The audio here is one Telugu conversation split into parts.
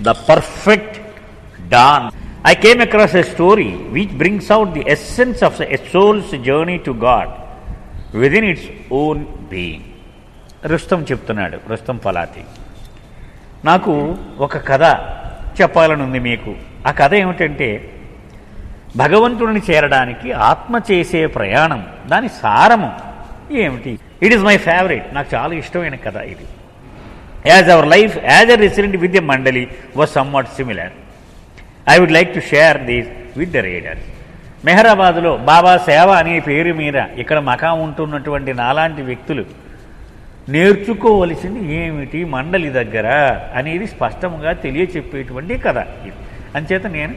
the perfect dance. I came across a story which brings out the essence of a soul's journey to God within its own being. Rustam చెప్తున్నాడు, రుస్తం ఫలాతి. నాకు ఒక కథ చెప్పాలని ఉంది మీకు. ఆ కథ ఏమిటంటే, భగవంతుడిని చేరడానికి ఆత్మ చేసే ప్రయాణం, దాని సారము ఏమిటి. ఇట్ ఈస్ మై ఫేవరెట్, నాకు చాలా ఇష్టమైన కథ ఇది. As our life as a resident with a mandali was somewhat similar. I would like to share this with the readers. మెహరాబాద్లో బాబా సేవ అనే పేరు మీద ఇక్కడ మకా ఉంటున్నటువంటి నాలాంటి వ్యక్తులు నేర్చుకోవలసింది ఏమిటి మండలి దగ్గర అనేది స్పష్టంగా తెలియచెప్పేటువంటి కథ ఇది. అంచేత నేను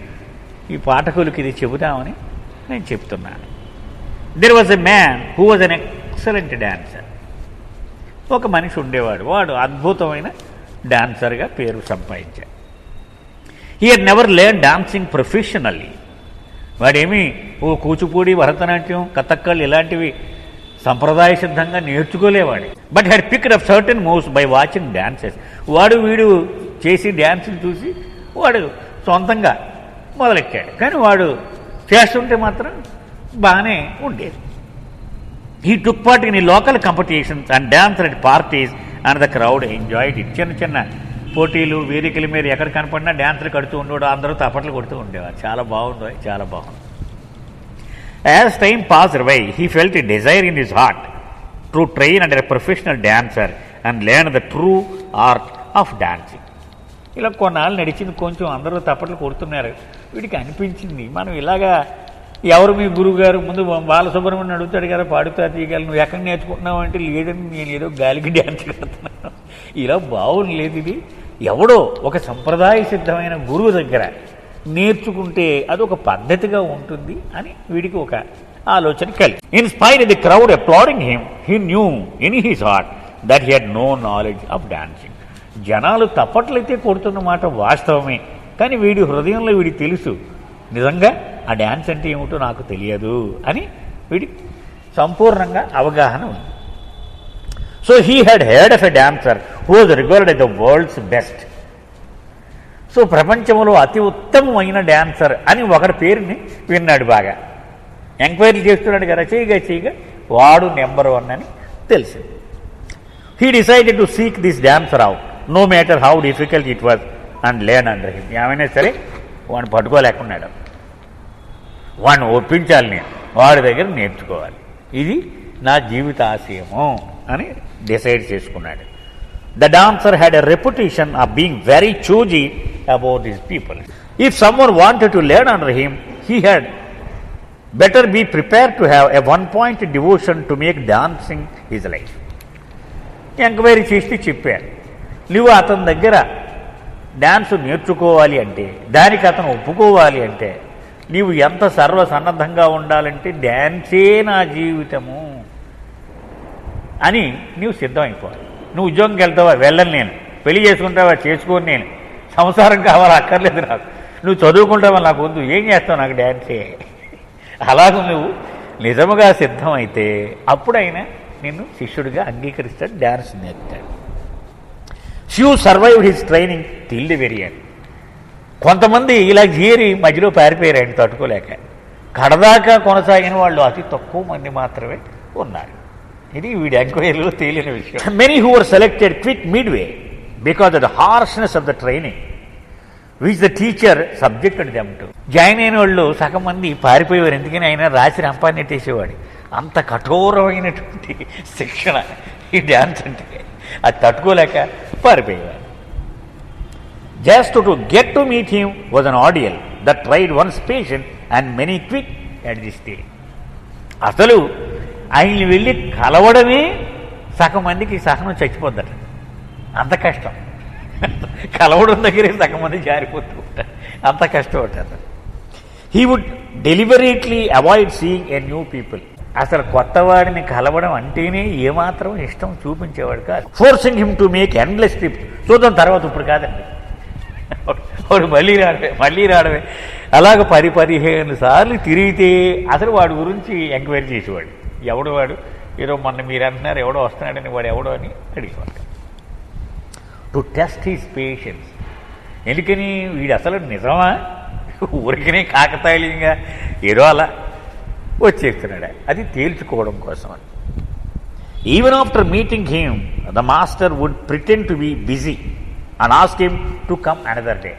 ఈ పాఠకులకి ఇది చెబుదామని నేను చెప్తున్నాను. There was a man who was an excellent dancer. ఒక మనిషి ఉండేవాడు, వాడు అద్భుతమైన డాన్సర్గా పేరు సంపాదించాడు. He had never learn dancing professionally. వాడేమీ కూచిపూడి, భరతనాట్యం, కథక్కళి ఇలాంటివి సంప్రదాయ సిద్ధంగా నేర్చుకోలేవాడు. But had picked up certain moves by watching dances. వాడు వీడు చేసి డ్యాన్సులు చూసి వాడు సొంతంగా మొదలెట్టాడు. కానీ వాడు చేస్తుంటే మాత్రం బాగానే ఉండేది. He took part in local competitions and dance at parties and the crowd enjoyed it. చిన్న చిన్న పోటీలు, వేదికల మీద ఎక్కడ కనపడినా డ్యాన్సులు కడుతూ ఉండేవాడు, అందరూ తపట్లు కొడుతూ ఉండేవారు. చాలా బాగుంది, చాలా బాగుంది. As time passed away he felt a desire in his heart to train under a professional dancer and learn the true art of dancing. ఇలా కొన్నాళ్ళు నడిచింది, కొంచెం అందరూ తప్పట్లు కొడుతున్నారు. వీడికి అనిపించింది, మనం ఇలాగా ఎవరు మీ గురువు గారు ముందు బాలసుబ్రహ్మణ్యం అడుగుతాడు కదా, పాడుతా తీయగలరు, నువ్వు ఎక్కడ నేర్చుకుంటున్నావు అంటే లేదని నేను ఏదో గాలికి డ్యాన్స్ కడుతున్నాను, ఇలా బాగుండలేదు. ఇది ఎవడో ఒక సంప్రదాయ సిద్ధమైన గురువు దగ్గర నేర్చుకుంటే అదొక పద్ధతిగా ఉంటుంది అని వీడికి ఒక ఆలోచన కలిగి. In spite the crowd applauding him, he knew in his heart that he had no knowledge of dancing. జనాలు తప్పట్లయితే కొడుతున్న మాట వాస్తవమే, కానీ వీడి హృదయంలో వీడికి తెలుసు, నిజంగా ఆ డ్యాన్స్ అంటే ఏమిటో నాకు తెలియదు అని వీడికి సంపూర్ణంగా అవగాహన ఉంది. So he had heard of a dancer who was regarded as the world's best. So ప్రపంచంలో అతి ఉత్తమమైన డాన్సర్ అని ఒకటి పేరుని విన్నాడు. బాగా ఎంక్వైరీ చేస్తున్నాడు కదా, చేయగా వాడు నెంబర్ 1 అని తెలిసింది. He decided to seek this dancer out no matter how difficult it was and learn under him. ఏమైనా సరే వాడిని పట్టుకోలేకున్నాడు, వాడిని ఒప్పించాలి, నేను వాడి దగ్గర నేర్చుకోవాలి, ఇది నా జీవిత ఆశయము అని డిసైడ్ చేసుకున్నాడు. The dancer had a reputation of being very choosy about his people. If someone wanted to learn under him, he had better be prepared to have a one-point devotion to make dancing his life. Enquiry చేసి చెప్పారు, నువ్వు అతని దగ్గర డ్యాన్స్ నేర్చుకోవాలి అంటే, దానికి అతను ఒప్పుకోవాలి అంటే, నీవు ఎంత సర్వసన్నద్ధంగా ఉండాలంటే డ్యాన్సే నా జీవితము అని నీవు సిద్ధమైపోవాలి. నువ్వు ఉద్యోగంకి వెళ్తావా, వెళ్ళను నేను, పెళ్లి చేసుకుంటావా, చేసుకోని నేను, సంసారం కావాలా, అక్కర్లేదు నాకు, నువ్వు చదువుకుంటావా, నాకు వద్దు, ఏం చేస్తావు, నాకు డ్యాన్సే. అలాగ నువ్వు నిజముగా సిద్ధమైతే అప్పుడైనా నిన్ను శిష్యుడిగా అంగీకరిస్తాడు, డ్యాన్స్ నేర్పుతాడు. Few survived his training till the very end. కొంతమంది ఇలా చేరి మధ్యలో పారిపోయారు ఆయన తట్టుకోలేక. కడదాకా కొనసాగిన వాళ్ళు అతి తక్కువ మంది మాత్రమే ఉన్నారు. ఇది వీడి ఎంక్వైరీలో తేలిన విషయం. Many who were selected quit midway because of the harshness of the training which the teacher subjected them to. Join అయిన వాళ్ళు సగం మంది పారిపోయేవారు, ఎందుకని ఆయన రాసి రంపాన్నెట్టేసేవాడు. అంత కఠోరమైనటువంటి శిక్షణ ఈ డ్యాన్స్ అంటే, అది తట్టుకోలేక పారిపోయేవారు. Just to get to meet him was an ordeal that tried one's patience and many quit at the stage. అసలు ఆయన్ని వెళ్ళి కలవడమే సగం మందికి సహనం చచ్చిపోద్దట, అంత కష్టం. కలవడం దగ్గరే సగం మంది జారిపోతూ ఉంటారు, అంత కష్టం ఉంటుంది. He would deliberately avoid seeing a new people. అసలు కొత్త వాడిని కలవడం అంటేనే ఏమాత్రం ఇష్టం చూపించేవాడు కాదు. Forcing him to make endless trips. చూద్దాం తర్వాత, ఇప్పుడు కాదండి, వాడు మళ్ళీ రావడమే. అలాగ 10-15 సార్లు తిరిగితే అసలు వాడి గురించి ఎంక్వైరీ చేసేవాడు. ఎవడు వాడు, ఏదో మొన్న మీరు అంటున్నారు ఎవడో వస్తున్నాడని, వాడు ఎవడో అని అడిగేవాడు. To test his patience. ఎందుకని వీడు అసలు నిజమా ఊరికనే కాకతాళీయంగా ఏదో అలా వచ్చేస్తున్నాడు, అది తేల్చుకోవడం కోసం. Even after meeting him the master would pretend to be busy and ask him to come another day.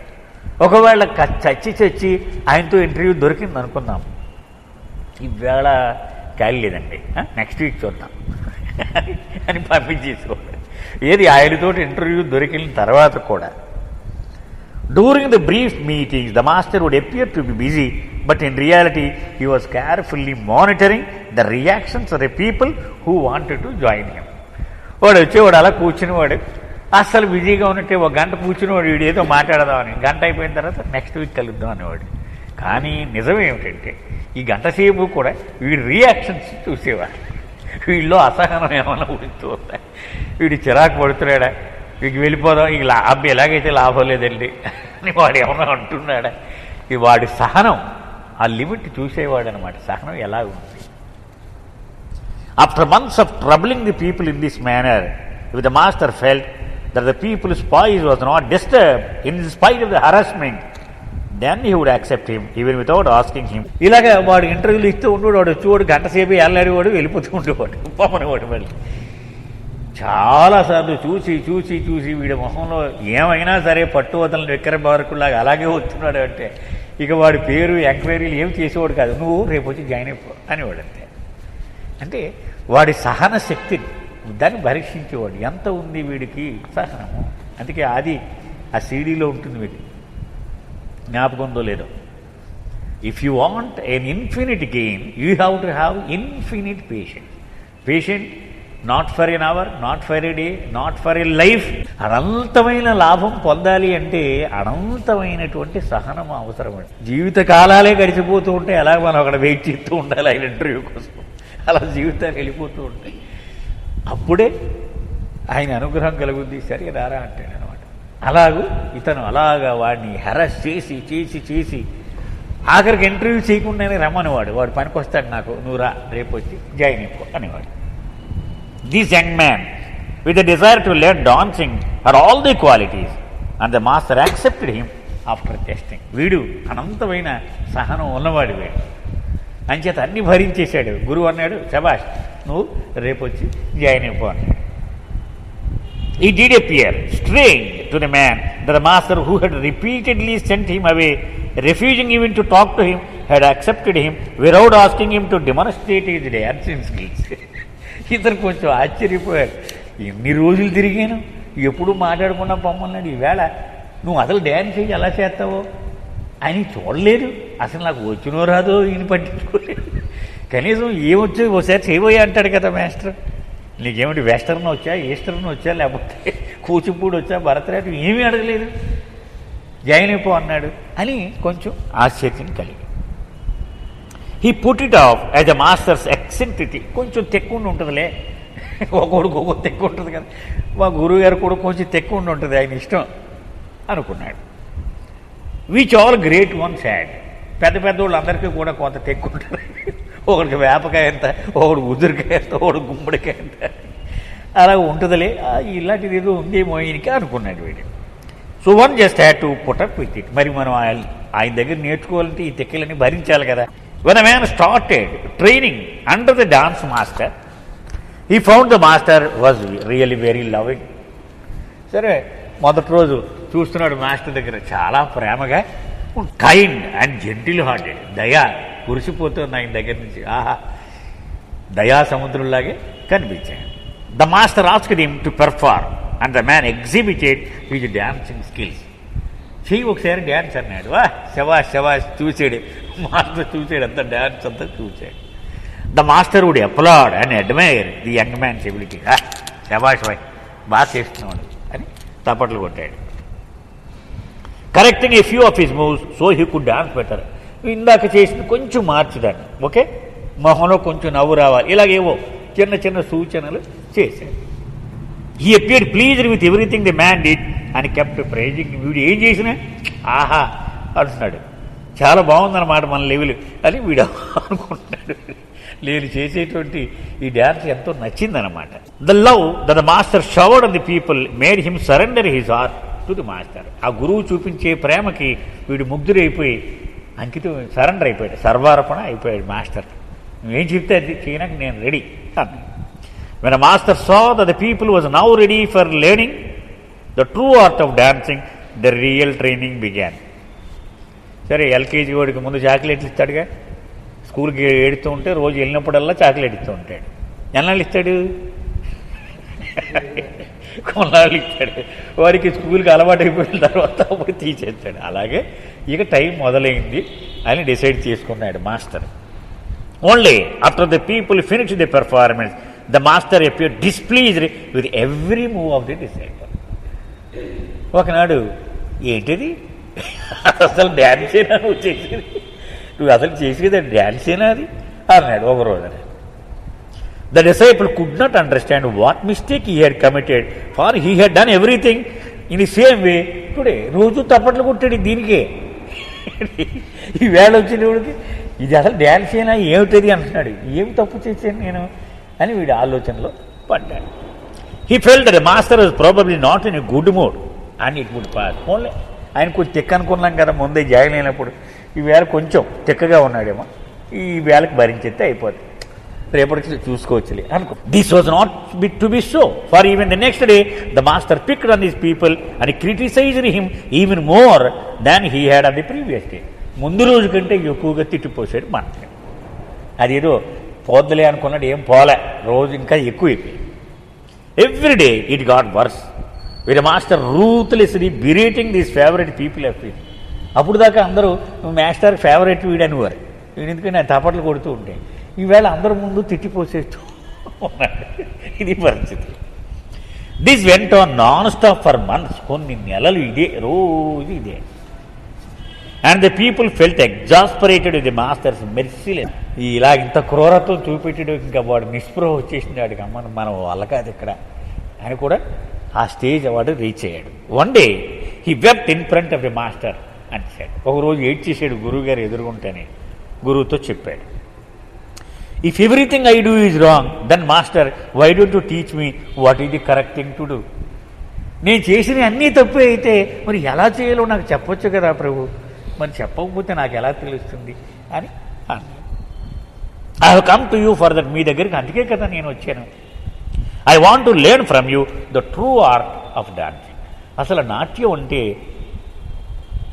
ఒకవేళ చచ్చి ఆయనతో ఇంటర్వ్యూ దొరికింది అనుకుందాం, ఈవేళ ఖాళీ లేదండి, నెక్స్ట్ వీక్ చూద్దాం అని పంపించేసుకోండి. ఏది ఆయనతో ఇంటర్వ్యూ దొరికిన తర్వాత కూడా during the brief meetings the master would appear to be busy, but in reality he was carefully monitoring the reactions of the people who wanted to join him. వాడు వచ్చేవాడు అలా కూర్చునేవాడు, అస్సలు బిజీగా ఉన్నట్టే ఒక గంట కూర్చునేవాడు, వీడు ఏదో మాట్లాడదామని. గంట అయిపోయిన తర్వాత నెక్స్ట్ వీక్ కలుద్దాం అనేవాడు. కానీ నిజం ఏమిటంటే ఈ గంట సేపు కూడా వీడి రియాక్షన్స్ చూసేవాడు. వీళ్ళలో అసహనం ఏమైనా ఉడుతూ ఉందా, వీడు చిరాకు పడుతున్నాడా, వీడికి వెళ్ళిపోదాం, ఇక అబ్బాయి ఎలాగైతే లాభం లేదండి అని వాడు ఏమైనా అంటున్నాడా. ఈ వాడి సహనం ఆ లిమిట్ చూసేవాడు అనమాట. సహనం ఎలా ఉంది. After months of troubling the people in this manner with the master felt that the people's poise was not disturbed in spite of the harassment, then he would accept him even without asking him. ఇలాగ వాడు ఇంటర్వ్యూలు ఇస్తూ ఉండేవాడు, వాడు వచ్చేవాడు, గంట సేపు ఎల్లాడేవాడు, వెళ్ళిపోతూ ఉండేవాడు, పొమ్మనేవాడు. మళ్ళీ చాలాసార్లు చూసి వీడి మొహంలో ఏమైనా సరే పట్టు వదలని విక్రమార్కులాగా అలాగే వస్తున్నాడు అంటే ఇక వాడి పేరు ఎంక్వైరీలు ఏం చేసేవాడు కాదు, నువ్వు రేపు వచ్చి జాయిన్ అయిపో అనేవాడు. అంతే. అంటే వాడి సహన శక్తిని దాన్ని పరీక్షించేవాడు. ఎంత ఉంది వీడికి సహనము. అందుకే అది ఆ సీడీలో ఉంటుంది, వీడి జ్ఞాపకం ఉందో లేదో. If you want an infinite gain you have to have infinite patient not for an hour, not for a day, not for a life. అనంతమైన లాభం పొందాలి అంటే అనంతమైనటువంటి సహనం అవసరం అండి. జీవిత కాలాలే గడిచిపోతూ ఉంటే అలా మనం అక్కడ వెయిట్ చేస్తూ ఉండాలి ఆయన ఇంటర్వ్యూ కోసం. అలా జీవితాలు వెళ్ళిపోతూ ఉంటాయి. అప్పుడే ఆయన అనుగ్రహం కలుగుద్ది. సరే రారా అంటాడు అనమాట. అలాగూ ఇతను అలాగా వాడిని హెరాస్ చేసి ఆఖరికి ఇంటర్వ్యూ చేయకుండానే రమ్మనేవాడు. వాడు పనికి వస్తాడు, నాకు నువ్వు రా రేపు వచ్చి జాయిన్ అయిపో అనేవాడు. This young man, with a desire to learn dancing, had all the qualities, and the master accepted him after testing. వీడు అనంతమైన సహనం ఉన్నవాడు. వీడు అంచేత అన్ని భరించేశాడు. గురువు అన్నాడు, శబాష్ నువ్వు రేపు వచ్చి జాయిన్ అయిపో అన్నాడు. It did appear strange to the man that the master, who had repeatedly sent him away, refusing even to talk to him, had accepted him without asking him to demonstrate his dancing skills. ఇతను కొంచెం ఆశ్చర్యపోయాడు. ఎన్ని రోజులు తిరిగాను, ఎప్పుడు మాట్లాడకుండా పొమ్మన్నాడు, ఈవేళ నువ్వు అసలు డ్యాన్స్ చేసి ఎలా చేస్తావో అని చూడలేదు. అసలు నాకు వచ్చినో రాదో ఈయన పట్టించుకోలేదు. కనీసం ఏమొచ్చో ఒకసారి చేయబోయా అంటాడు కదా మాస్టర్. నీకేమిటి వెస్టర్న్ వచ్చా, ఈస్టర్న్ వచ్చా, లేకపోతే కూచిపూడి వచ్చా, భరతనాట్యం ఏమీ అడగలేదు. జాయిన్ అయిపో అన్నాడు అని కొంచెం ఆశ్చర్యం కలిగి. He put it off as a master's eccentricity. కొంచెం తెక్కుండా ఉంటుందిలే, ఒకడికి ఒక తెక్కు ఉంటుంది కదా, మా గురువు గారు కూడా కొంచెం తెక్కుండా ఉంటుంది, ఆయన ఇష్టం అనుకున్నాడు. Which all great once had. పెద్ద వాళ్ళందరికీ కూడా కొంత తెక్కు ఉంటుంది. ఒకడికి వేపకాయ ఎంత, ఒకడు ఉదురుకాయ ఎంత, ఒకడు గుమ్మడికాయ ఎంత, అలా ఉంటుందిలే, ఇలాంటిది ఏదో ఉందేమో ఈయనకి అనుకున్నాడు వీడు. So one just had to put up with it. మరి మనం ఆయన దగ్గర నేర్చుకోవాలంటే ఈ తెక్కలన్నీ భరించాలి కదా. When a man started training under the dance master, he found the master was really very loving. సరే మొదటి రోజు చూస్తున్నాడు మాస్టర్ దగ్గర, చాలా ప్రేమగా, కైండ్ అండ్ జెంటిల్ హార్టెడ్. దయా కురిసిపోతుంది ఆయన దగ్గర నుంచి. ఆహా, దయా సముద్రంలాగే కనిపించాడు. The master asked him to perform and the man exhibited his dancing skills. చెయ్యి ఒకసారి డ్యాన్స్ అన్నాడు. శబాష్ చూసాడు మాస్టర్, చూసాడు అంతా డ్యాన్స్ అంతా చూశాడు. The master would applaud and admire the young man's ability. శబాష్ బాయ్, బాగా చేస్తున్నాడు అని తప్పట్లు కొట్టాడు. Correcting a few of his moves so he could dance better. ఇందాక చేసింది కొంచెం మార్చుదాన్ని, ఓకే, మొహంలో కొంచెం నవ్వు రావాలి, ఇలాగేవో చిన్న సూచనలు చేశాడు. He appeared pleased with everything the man did అని కెప్ట్ ప్రైజింగ్. వీడు ఏం చేసినా ఆహా అంటున్నాడు, చాలా బాగుందన్నమాట మన లెవెల్ అని వీడు అనుకుంటున్నాడు. నేను చేసేటువంటి ఈ డ్యాన్స్ ఎంతో నచ్చిందనమాట. The love that the master showered on the people made him surrender his heart to the master. ఆ గురువు చూపించే ప్రేమకి వీడు ముగ్ధురైపోయి అంకితం సరెండర్ అయిపోయాడు, సర్వార్పణ అయిపోయాడు మాస్టర్. నువ్వేం చెప్తే అది చేయడానికి నేను రెడీ అన్నాడు. When a master saw that the people was now ready for learning the true art of dancing, the real training began. సరే, ఎల్కేజీ వాడికి ముందు చాక్లెట్లు ఇస్తాడుగా, స్కూల్కి ఏడుతూ ఉంటే రోజు వెళ్ళినప్పుడల్లా చాక్లెట్ ఇస్తూ ఉంటాడు. ఎన్నాళ్ళు ఇస్తాడు? కొన్నాళ్ళు ఇస్తాడు. వారికి స్కూల్కి అలవాటు అయిపోయిన తర్వాత అప్పుడు తీసేస్తాడు. అలాగే ఇక టైం మొదలైంది అని డిసైడ్ చేసుకున్నాడు master. Only after the people finish the performance the master appeared displeased with every move of the disciple. ఒకనాడు, ఏంటిది అసలు డ్యాన్సేనా నువ్వు చేసేది, నువ్వు అసలు చేసేది డ్యాన్సేనా అది అన్నాడు ఒకరోజు. The disciple could not understand what mistake he had committed, for he had done everything in the same way today. రోజు తప్పట్లు కొట్టాడు దీనికే. ఈ వేళ వచ్చినవాడికి ఇది అసలు డ్యాన్స్ అయినా ఏమిటది అంటున్నాడు. ఏమి తప్పు చేశాను నేను అని వీడి ఆలోచనలో పడ్డాడు. He felt that the master was probably not in a good mood and it would pass. Only ఆయన కొంచెం తిక్క అనుకున్నాం కదా ముందే జాయిన్ అయినప్పుడు, ఈ వేళ కొంచెం తిక్కగా ఉన్నాడేమో, ఈ వేళకు భరించేస్తే అయిపోతుంది, రేపటికి చూసుకోవచ్చులే అనుకో. This was not to be so, for even the next day the master picked on this people and criticised him even more than he had on the previous day. ముందు రోజు కంటే ఎక్కువగా తిట్టిపోసాడు మాస్టర్. అదేదో పోద్దులే అనుకున్నాడు, ఏం పోలే, రోజు ఇంకా ఎక్కువైపోయింది. Every day it got worse with master ruthlessly berating these favourite people of it. అప్పుడు దాకా అందరూ మాస్టర్ ఫేవరెట్ వీడనివారు, వీడు ఎందుకంటే నేను తప్పట్లు కొడుతూ ఉంటే, ఈవేళ అందరి ముందు తిట్టిపోసేస్తూ ఉన్నాడు. ఇది పరిస్థితి. This went on non stop for months. కొన్ని నెలలు ఇదే, రోజు ఇదే. And the people felt exasperated with the master's merciless. ఇలా ఇంత క్రూరత్వం చూపెట్టాడు, ఇంకా వాడు నిస్పృహ వచ్చేసింది వాడికి, అమ్మ మనం వల్ల కాదు ఇక్కడ అని కూడా ఆ స్టేజ్ వాడు రీచ్ అయ్యాడు. One day he wept in front of the master అని సార్. ఒకరోజు ఏడ్చేసాడు గురువు గారు ఎదురుగుంటేనే. గురువుతో చెప్పాడు, if everything I do is wrong then master why don't you teach me what is the correct thing to do. నేను చేసిన అన్నీ తప్పు అయితే మరి ఎలా చేయాలో నాకు చెప్పొచ్చు కదా ప్రభు, మరి చెప్పకపోతే నాకు ఎలా తెలుస్తుంది అని అన్నాడు. I have come to you for that. మీ దగ్గరికి అందుకే కదా నేను వచ్చాను. I want to learn from you the true art of dancing. అసలు నాట్యం అంటే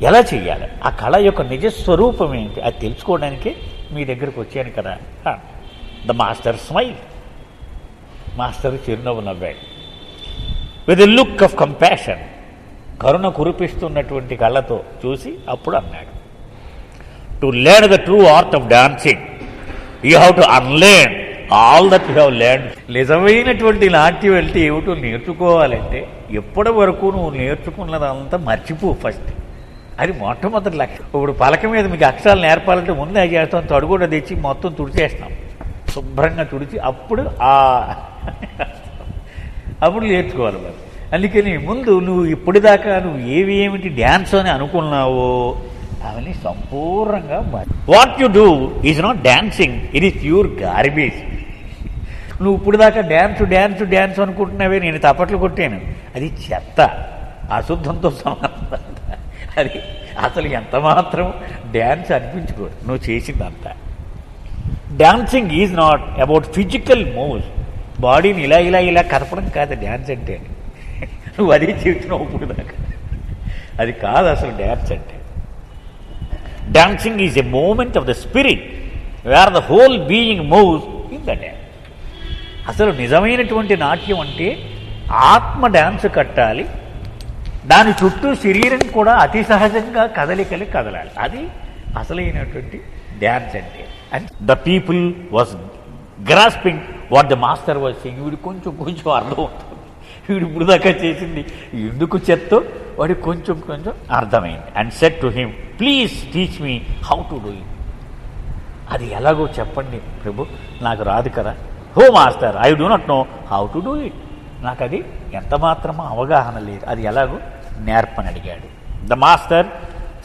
ఎలా చెయ్యాలి, ఆ కళ యొక్క నిజస్వరూపం ఏంటి అది తెలుసుకోవడానికే మీ దగ్గరకు వచ్చాను కదా. The master smile. మాస్టర్ చిరునవ్వు నవ్వాడు. With a look of compassion, కరుణ కురిపిస్తున్నటువంటి కళ్ళతో చూసి అప్పుడు అన్నాడు, to learn the true art of dancing you have to unlearn all that you have learn. నిజమైనటువంటి నాట్యం వెళ్తే ఏమిటో నేర్చుకోవాలంటే ఎప్పటి వరకు నువ్వు నేర్చుకున్నదంతా మర్చిపో ఫస్ట్. అది మొట్టమొదటి లక్ష్యం. ఇప్పుడు పలక మీద మీకు అక్షరాలు నేర్పాలంటే ముందే అది చేస్తాం, తడుగుడ తెచ్చి మొత్తం తుడిచేస్తాం, శుభ్రంగా తుడిచి అప్పుడు అప్పుడు నేర్చుకోవాలి మరి. అందుకని ముందు నువ్వు ఇప్పటిదాకా నువ్వు ఏమిటి డ్యాన్స్ అని అనుకున్నావో అవన్నీ సంపూర్ణంగా what you do is not dancing, it is pure garbage. నువ్వు ఇప్పుడు దాకా డ్యాన్స్ డ్యాన్స్ డ్యాన్స్ అనుకుంటున్నావే, నేను తప్పట్లు కొట్టాను, అది చెత్త, అశుద్ధంతో సమానం. అది అసలు ఎంత మాత్రం డ్యాన్స్ అనిపించుకోడు నువ్వు చేసిందంతా. Dancing is not about physical moves, బాడీని ఇలా ఇలా ఇలా కదపడం కాదు డ్యాన్స్ అంటే. నువ్వు అదే చెప్తున్నావు ఇప్పుడు దాకా, అది కాదు అసలు డ్యాన్స్ అంటే. Dancing is a moment of the spirit where the whole being moves in the dance. అసలు నిజమైనటువంటి నాట్యం అంటే ఆత్మ డ్యాన్స్ కట్టాలి, దాని చుట్టూ శరీరం కూడా అతి సహజంగా కదలికలు కదలాలి, అది అసలైనటువంటి డ్యాన్స్ అంటే. And the people was grasping what the master was saying. వీడు కొంచెం కొంచెం అర్థం అవుతుంది, వీడు ఇప్పుడు దాకా చేసింది ఎందుకు చెత్తో వాడికి కొంచెం కొంచెం అర్థమైంది. And said to him, please teach me how to do it. అది ఎలాగో చెప్పండి ప్రభు, నాకు రాదు కదా. హో master, I do not know how to do it. నాకు అది ఎంత మాత్రమో అవగాహన లేదు, అది ఎలాగో నేర్పని అడిగాడు. The master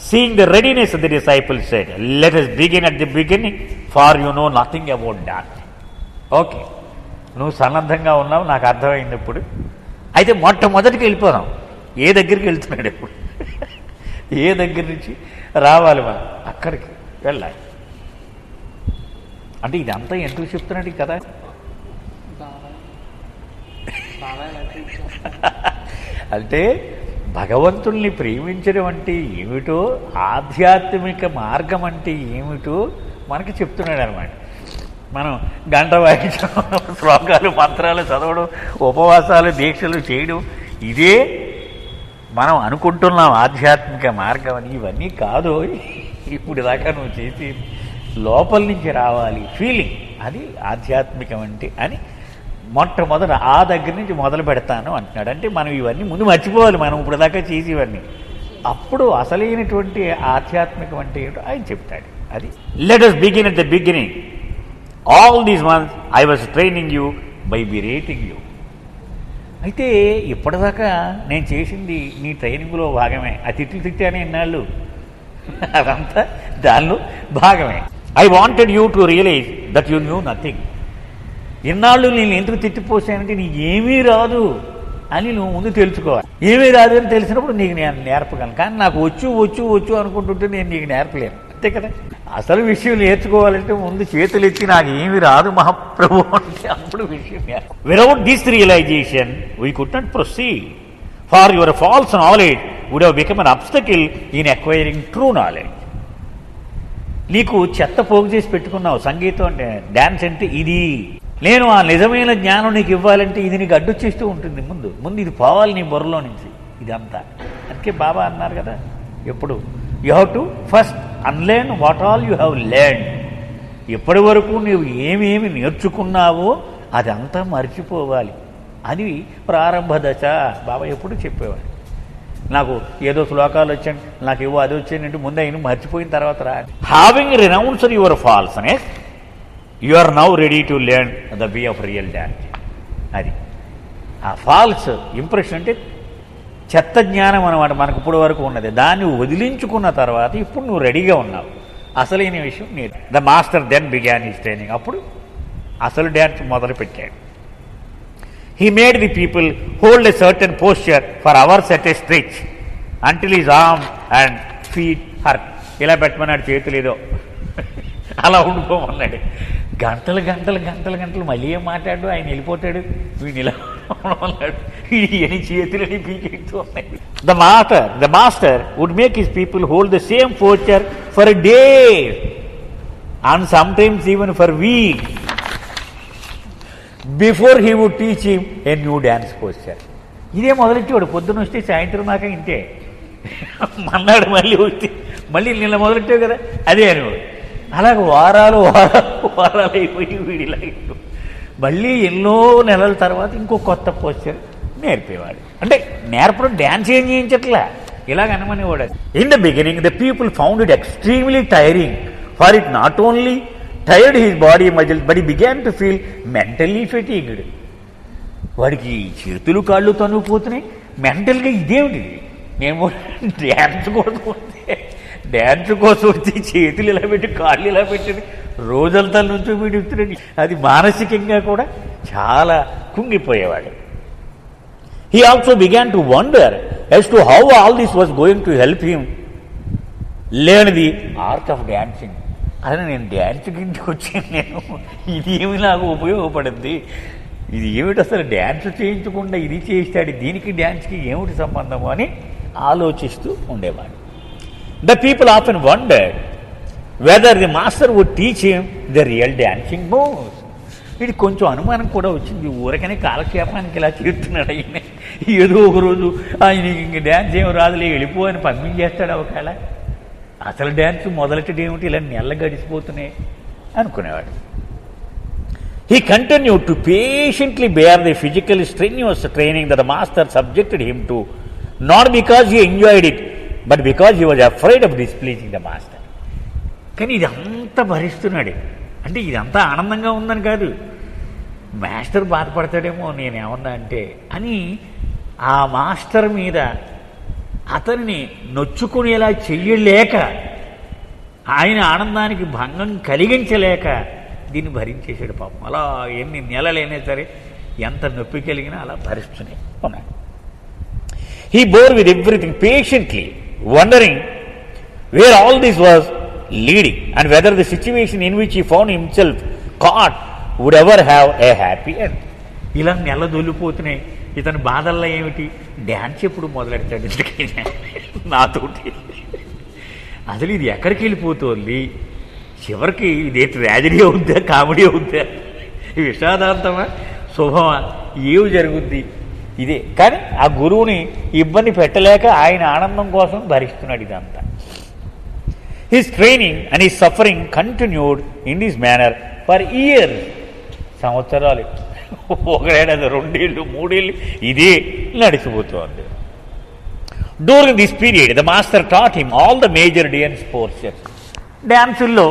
seeing the readiness of the disciple said, let us begin at the beginning for you know nothing about dancing. Okay, నువ్వు సన్నద్ధంగా ఉన్నావు, నాకు అర్థమైంది ఇప్పుడు. అయితే మొట్టమొదటికి వెళ్ళిపోదాం. ఏ దగ్గరికి వెళ్తున్నాడు ఎప్పుడు, ఏ దగ్గర నుంచి రావాలి మనం అక్కడికి వెళ్ళాలి. అంటే ఇదంతా ఎందుకు చెప్తున్నాడు కదా, అంటే భగవంతుల్ని ప్రేమించడం అంటే ఏమిటో, ఆధ్యాత్మిక మార్గం అంటే ఏమిటో మనకి చెప్తున్నాడు అనమాట. మనం గంట వాయించడం, శ్లోకాలు మంత్రాలు చదవడం, ఉపవాసాలు దీక్షలు చేయడం, ఇదే మనం అనుకుంటున్నాం ఆధ్యాత్మిక మార్గం అని. ఇవన్నీ కాదు ఇప్పుడు దాకా నువ్వు చేసి లోపల నుంచి రావాలి ఫీలింగ్, అది ఆధ్యాత్మికం అంటే అని మొట్టమొదట ఆ దగ్గర నుంచి మొదలు పెడతాను అంటున్నాడు. అంటే మనం ఇవన్నీ ముందు మర్చిపోవాలి, మనం ఇప్పుడు దాకా చేసేవన్నీ. అప్పుడు అసలైనటువంటి ఆధ్యాత్మికం అంటే ఏమిటో ఆయన చెప్తాడు. అది let us begin at the beginning. All these months I was training you by berating you. అయితే ఇప్పటిదాకా నేను చేసింది నీ ట్రైనింగ్లో భాగమే. ఆ తిట్లు తిట్టానే ఇన్నాళ్ళు, అదంతా దానిలో భాగమే. I wanted you to realize that you knew nothing. ఇన్నాళ్ళు నేను ఎందుకు తిట్టిపోసానంటే నీకు ఏమీ రాదు అని నువ్వు ముందు తెలుసుకోవాలి. ఏమీ రాదు అని తెలిసినప్పుడు నీకు నేను నేర్పగలను. కానీ నాకు వచ్చు వచ్చు వచ్చు అనుకుంటుంటే నేను నీకు నేర్పలేను, అంతే కదా. అసలు విషయం నేర్చుకోవాలంటే ముందు చేతులు ఎత్తి నాకు ఏమి రాదు మహాప్రభు అంటే అప్పుడు విషయం నేర్ప. Without this realisation we could not proceed. For your false knowledge would have become an obstacle in acquiring true knowledge. నీకు చెత్త పోగు చేసి పెట్టుకున్నావు, సంగీతం అంటే డ్యాన్స్ అంటే ఇది. నేను ఆ నిజమైన జ్ఞానం నీకు ఇవ్వాలంటే ఇది నీకు అడ్డొచ్చేస్తూ ఉంటుంది. ముందు ముందు ఇది పోవాలి నీ బుర్రలో నుంచి ఇదంతా. అందుకే బాబా అన్నారు కదా ఎప్పుడు, you have to first unlearn what all you have learn. ఇప్పటి వరకు నువ్వు ఏమేమి నేర్చుకున్నావో అదంతా మర్చిపోవాలి. అది ప్రారంభ దశ. బాబా ఎప్పుడు చెప్పేవాడు. నాకు ఏదో శ్లోకాలు వచ్చాను, నాకు ఏవో అది వచ్చానంటే ముందు అయిన మర్చిపోయిన తర్వాత రా. Having renounced your falseness you are now ready to learn the way of real dance. అది ఆ ఫాల్స్ ఇంప్రెషన్ అంటే చెత్త జ్ఞానం అన్నమాట మనకు ఇప్పుడు వరకు ఉన్నది. దాన్ని వదిలించుకున్న తర్వాత ఇప్పుడు నువ్వు రెడీగా ఉన్నావు. అసలైన విషయం నేను. The master then began his training. అప్పుడు అసలు డ్యాన్స్ మొదలు పెట్టాడు. He made the people hold a certain posture for hours at a stretch until his arm and feet hurt. ఇలా పెట్టమన్నాడు, చేతులు ఏదో అలా ఉండిపోమన్నాడు. గంటలు గంటలు గంటలు గంటలు మళ్ళీ ఏం మాట్లాడు, ఆయన వెళ్ళిపోతాడు, వీడిని ఇలా ఉన్నాడు, వీడి చేతులని పీకెడుతూ ఉన్నాయి. The master would make his people hold the same posture for a day and sometimes even for week before he would teach him a new dance posture. ఇదే మొదలెట్టేవాడు. పొద్దున వస్తే సాయంత్రం దాకా ఇంతే. మన్నాడు మళ్ళీ వస్తే మళ్ళీ నిన్న మొదలెట్టావు కదా అదే అనేవాడు. అలాగే వారాలు వారాలు వారాలు అయిపోయి వీడిలా మళ్ళీ ఎన్నో నెలల తర్వాత ఇంకో కొత్త పోస్చర్ నేర్పేవాడు. అంటే నేర్పడం డ్యాన్స్ ఏం చేయించట్లా, ఇలాగ అనమనేవాడు. In the beginning the people found it extremely tiring, for it not only tired his body muscle but he began to feel mentally fatigued. వాడికి చేతులు కాళ్ళు తనుకుపోతున్నాయి, మెంటల్గా ఇదేమిటి, నేను డ్యాన్స్ కోసం వచ్చి చేతులు ఇలా పెట్టి కాళ్ళు ఇలా పెట్టి రోజంతా నుంచి వీడుతున్నాడు. అది మానసికంగా కూడా చాలా కుంగిపోయేవాడు. He also began to wonder as to how all this was going to help him learn the art of dancing. అదే నేను డ్యాన్స్కి ఇంటికి వచ్చాను, నేను ఇది ఏమి నాకు ఉపయోగపడింది, ఇది ఏమిటి అసలు డ్యాన్స్ చేయించకుండా ఇది చేస్తాడు, దీనికి డ్యాన్స్కి ఏమిటి సంబంధము అని ఆలోచిస్తూ ఉండేవాడు. The people often wondered whether the master would teach him the real dancing moves. ఇది కొంచెం అనుమానం కూడా వచ్చింది. ఊరకనే కాలక్షేపానికి ఇలా చేస్తున్నాడు ఆయన. ఏదో ఒక రోజు ఆయనకి ఇంక డ్యాన్స్ ఏమి రాదులే వెళ్ళిపో అని పంపించేస్తాడు. ఒకవేళ అసలు డ్యాన్స్ మొదలెట్టడం ఏమిటి, ఇలా నెల గడిచిపోతున్నాయి అనుకునేవాడు. He continued to patiently bear the physical strenuous training that the master subjected him to, not because he enjoyed it, but because he was afraid of displeasing the master. కానీ ఇదంతా భరిస్తున్నాడు అంటే ఇదంతా ఆనందంగా ఉందని కాదు, మాస్టర్ బాధపడతాడేమో నేనేమన్నా అంటే అని ఆ మాస్టర్ మీద అతన్ని నొచ్చుకునేలా చెయ్యలేక, ఆయన ఆనందానికి భంగం కలిగించలేక దీన్ని భరించేశాడు పాపం. అలా ఎన్ని నెలలైనా సరే ఎంత నొప్పి కలిగినా అలా భరిస్తూనే ఉన్నాడు. He bore with everything patiently, wondering where all this was leading and whether the situation in which he found himself caught would ever have a happy end. ఇలా నెలదొల్లిపోతున్నాయి. ఇతని బాధల్లో ఏమిటి? డ్యాన్స్ ఎప్పుడు మొదలెడతాడు ఎందుకైనా నాతోటి? అసలు ఇది ఎక్కడికి వెళ్ళిపోతుంది? చివరికి ఇదే ట్రాజడీ అవుద్దా, కామెడీ అవుద్దా, విషాదాంతమా, శుభమా, ఏమి జరుగుద్ది? ఇదే. కానీ ఆ గురువుని ఇబ్బంది పెట్టలేక ఆయన ఆనందం కోసం భరిస్తున్నాడు ఇదంతా. His training and his suffering continued in this manner for years. సంవత్సరాలు, 1 ఏడాది, 2 ఏళ్ళు, 3 ఏళ్ళు ఇదే నడిచిపోతుంది. During this period the master taught him all the major dance portions. డ్యాన్సుల్లో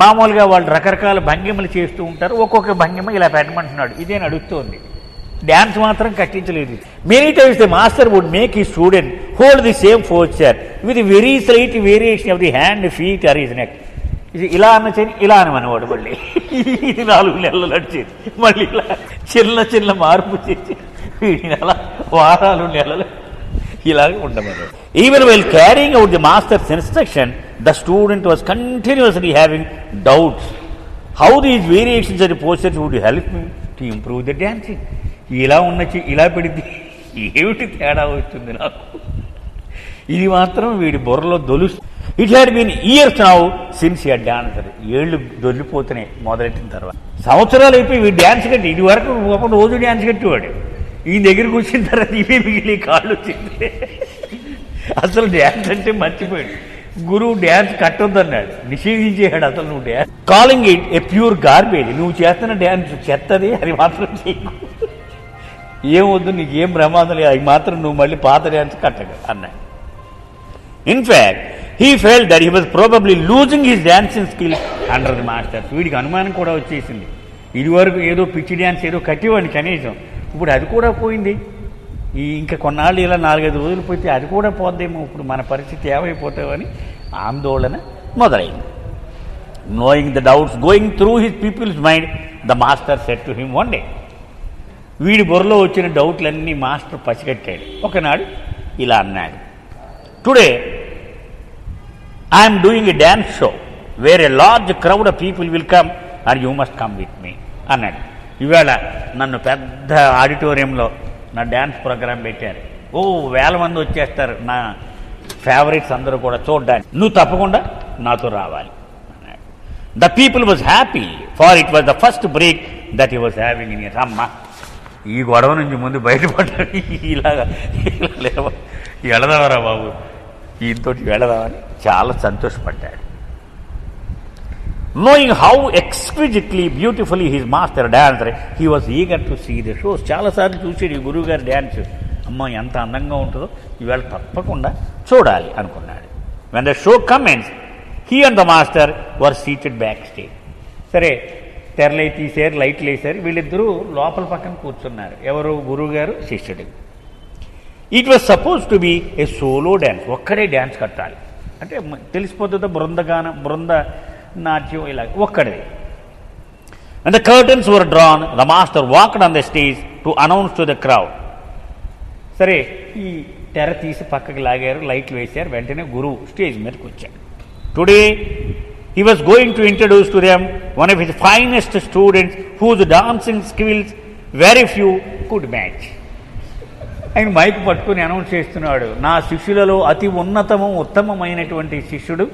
మామూలుగా వాళ్ళు రకరకాల భంగిమలు చేస్తూ ఉంటారు. ఒక్కొక్క భంగిమ ఇలా పెట్టమంటున్నాడు, ఇదే నడుస్తుంది. డ్యాన్స్ మాత్రం కట్టించలేదు. Many times the master would make his student hold the same posture with very slight variation of the hand, feet or his neck. ఇది ఇలా అన్న చేయని ఇలా అనమనేవాడు. మళ్ళీ ఇది 4 నెలలు నడిచేది. మళ్ళీ ఇలా చిన్న చిన్న మార్పు చేసి వీడిని అలా వారాలు, నెలలు ఇలాగే ఉండమనేవాడు. Even while carrying out the master's instruction the student was continuously having doubts how these variations and postures would help me to improve the dancing. ఇలా ఉన్నచి ఇలా పెడితే ఏమిటి తేడా వస్తుంది నాకు? ఇది మాత్రం వీడి బుర్రలో దొలుస్తుంది. It had been years now since ఈ డాన్సర్. ఏళ్ళు దొల్లిపోతున్నాయి మొదలెట్టిన తర్వాత. సంవత్సరాలు అయిపోయి వీడు డ్యాన్స్ కట్టి, ఇది వరకు ఒక రోజు డ్యాన్స్ కట్టేవాడు. ఈ దగ్గరికి వచ్చిన తర్వాత ఇవే మిగిలి కాళ్ళు వచ్చింది. అసలు డ్యాన్స్ అంటే మర్చిపోయాడు. గురువు డ్యాన్స్ కట్టొద్దన్నాడు, నిషేధించేశాడు. అసలు నువ్వు dance calling it A pure garbage. నువ్వు చేస్తున్న డ్యాన్స్ చెత్తది, అది మాత్రం చేయకు. ఏమొద్దు, నీకు ఏం ప్రమాదం లేదు, అది మాత్రం నువ్వు మళ్ళీ పాత డ్యాన్స్ కట్టగా అన్నాడు. In fact he felt that he was probably losing his dancing skill under the masters. వీడికి అనుమానం కూడా వచ్చేసింది. ఇదివరకు ఏదో పిచ్చి డ్యాన్స్ ఏదో కట్టేవాడిని కనీసం, ఇప్పుడు అది కూడా పోయింది. ఇంకా కొన్నాళ్ళు ఇలా 4-5 రోజులు పోతే అది కూడా పోద్దేమో, ఇప్పుడు మన పరిస్థితి ఏమైపోతామని ఆందోళన మొదలైంది. Knowing the doubts going through his people's mind the master said to him one day. వీడి బుర్రలో వచ్చిన డౌట్లన్నీ మాస్టర్ పసిగట్టాడు. ఒకనాడు ఇలా అన్నాడు, today I'm doing a dance show where a large crowd of people will come and you must come with me అన్నాడు. ఇవాళ నన్ను పెద్ద ఆడిటోరియంలో నా డ్యాన్స్ ప్రోగ్రాం పెట్టారు. 1000 మంది వచ్చేస్తారు, నా ఫేవరెట్స్ అందరూ కూడా చూడ్డానికి. నువ్వు తప్పకుండా నాతో రావాలి అన్నాడు. The people was happy for it was the first break that he was having in year. అమ్మ, ఈ గొడవ నుంచి ముందు బయటపడ్డాడు. ఇలాగా వెళదావరా బాబు, ఈయనతోటి వెళదామని చాలా సంతోషపడ్డాడు. Knowing how exquisitely beautifully his master dancer he was eager to see the shows. చాలాసార్లు చూసాడు ఈ గురువు గారి డ్యాన్స్. అమ్మ, ఎంత అందంగా ఉంటుందో, ఈవేళ తప్పకుండా చూడాలి అనుకున్నాడు. When the show commence he and the master were seated back stage. సరే, తెరలై తీశారు, లైట్లు వేశారు. వీళ్ళిద్దరూ లోపల పక్కన కూర్చున్నారు. ఎవరు? గురువు గారు, శిష్యుడు. It was suppose to be a solo dance. ఒక్కడే డ్యాన్స్ కట్టాలి అంటే తెలిసిపోతుంది. బృంద నాట్యం ఇలా ఒక్కడే. And the curtains were drawn. The master walked on the stage to announce to the crowd. సరే, ఈ తెర తీసి పక్కకి లాగారు, లైట్లు వేశారు. వెంటనే గురువు స్టేజ్ మీదకి వచ్చాడు. Today he was going to introduce to them one of his finest students whose dancing skills very few could match. ఆయన మైక్ పట్టుకుని అనౌన్స్ చేస్తున్నాడు, నా శిష్యులలో అతి ఉత్తమమైనటువంటి శిష్యుడు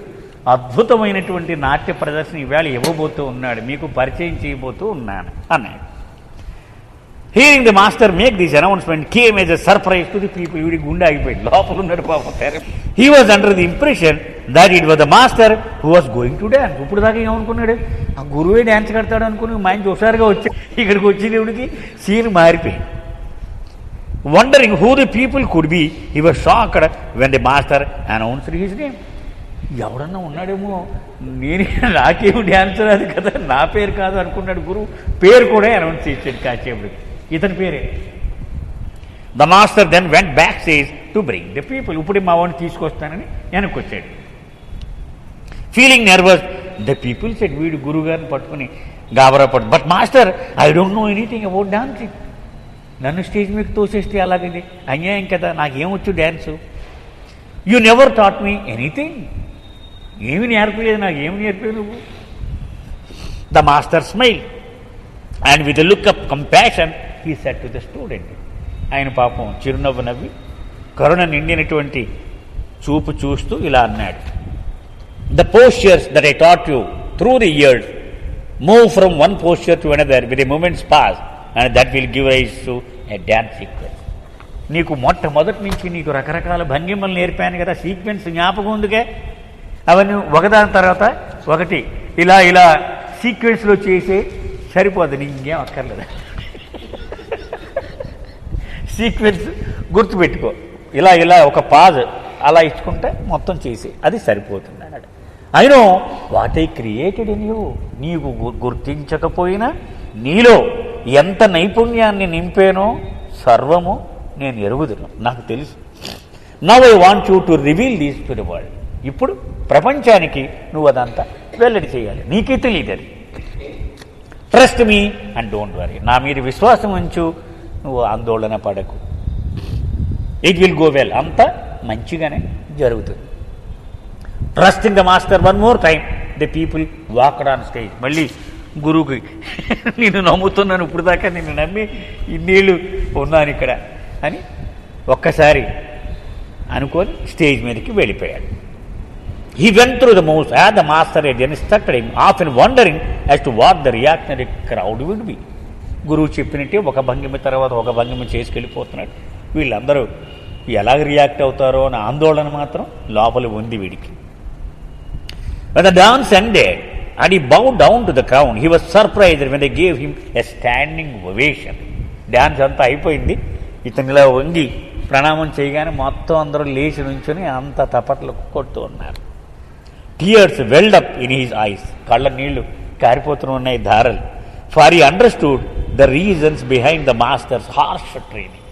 అద్భుతమైనటువంటి నాట్య ప్రదర్శన ఈవేళ ఇవ్వబోతూ ఉన్నాడు, మీకు పరిచయం చేయబోతూ ఉన్నాను అన్నాడు. Hearing the master make this announcement came as a surprise to the people. వీడి గుండె ఆగిపోయింది. లోపల ఉన్నాడు పాపం. He was under the impression that it was the master who was going to dance. ఇప్పుడు దాకా ఏమనుకున్నాడు? ఆ గురువే డ్యాన్స్ కడతాడు అనుకుని మంచి హుషారుగా వచ్చి ఇక్కడికి వచ్చేదేవుడికి సీన్ మారిపోయింది. Wondering who the people could be, he was shocked when the master announced his name. ఎవడన్నా ఉన్నాడేమో, నాకేమో డ్యాన్స్ రాదు కదా, నా పేరు కాదు అనుకున్నాడు. గురువు పేరు కూడా అనౌన్స్ చేశాడు కాసేపుడికి, ఇతని పేరే. The master then went back stage to bring the people. ఇప్పుడు మా వాడిని తీసుకొస్తానని వెనక్కి వచ్చాడు. Feeling nervous the people said, వీడు గురువు గారిని పట్టుకుని గాబరా పడు. But master, I don't know anything about dancing. నన్ను స్టేజ్ మీద తోసేస్తే అలాగది అన్యాయం కదా, నాకేమొచ్చు dance. You never taught me anything. ఏమి నేర్పలేదు, నాకేమి నేర్పేవు నువ్వు. The master smile and with look of compassion he said to the student. ఆయన పాపం చిరునవ్వు నవ్వి కరుణ నిండినటువంటి చూపు చూస్తూ ఇలా అన్నాడు, the postures that I taught you through the years move from one posture to another with a moments pass and that will give rise to a dance sequence. నీకు మొట్టమొదటి నుంచి నీకు రకరకాల భంగిమలు నేర్పాను కదా, సీక్వెన్స్ జ్ఞాపకం ఉందిగా, అవన్నీ ఒకదాని తర్వాత ఒకటి ఇలా ఇలా సీక్వెన్స్లో చేసే సరిపోద్ది, నీకు ఇంకేం అక్కర్లేదు. సీక్వెన్స్ గుర్తుపెట్టుకో, ఇలా ఇలా ఒక పాజ్ అలా ఇచ్చుకుంటే మొత్తం చేసి అది సరిపోతుంది అన్నాడు. I know what I created in you, నీకు గుర్తించకపోయినా నీలో ఎంత నైపుణ్యాన్ని నింపానో సర్వము నేను ఎరుగుదును, నాకు తెలుసు. Now I want you to reveal these to the world. ఇప్పుడు ప్రపంచానికి నువ్వు అదంతా వెల్లడి చేయాలి, నీకే తెలియదు అది. Trust me and don't worry, నా మీద విశ్వాసం ఉంచు, నువ్వు ఆందోళన పడకు, ఇట్ విల్ గో వెల్, అంతా మంచిగానే జరుగుతుంది. Trust in the master one more time. The people walked on stage. మళ్ళీ గురువుకి నేను నమ్ముతున్నాను, ఇప్పుడు దాకా నిన్ను నమ్మి ఇన్నేళ్ళు ఉన్నాను ఇక్కడ అని ఒక్కసారి అనుకొని స్టేజ్ మీదకి వెళ్ళిపోయాడు. He went through the moves as the master had instructed him, often wondering as to what the reactionary crowd would be. గురువు చెప్పినట్టే ఒక భంగిమ తర్వాత ఒక భంగిమ చేసుకెళ్ళిపోతున్నాడు. వీళ్ళందరూ ఎలాగ రియాక్ట్ అవుతారో అన్న ఆందోళన మాత్రం లోపల ఉంది వీడికి. When the dance ended and he bowed down to the crowd, he was surprised when they gave him a standing ovation. Dance అంతా అయిపోయింది, ఇతను ఇలా వంగి ప్రణామం చేయగానే మొత్తం అందరూ లేచి నుంచుని అంత తపట్లు కొడుతూ ఉన్నారు. Tears welled up in his eyes. కళ్ళ నీళ్లు కారిపోతూ ఉన్నాయి ధారలు. For he understood the reasons behind the master's harsh training.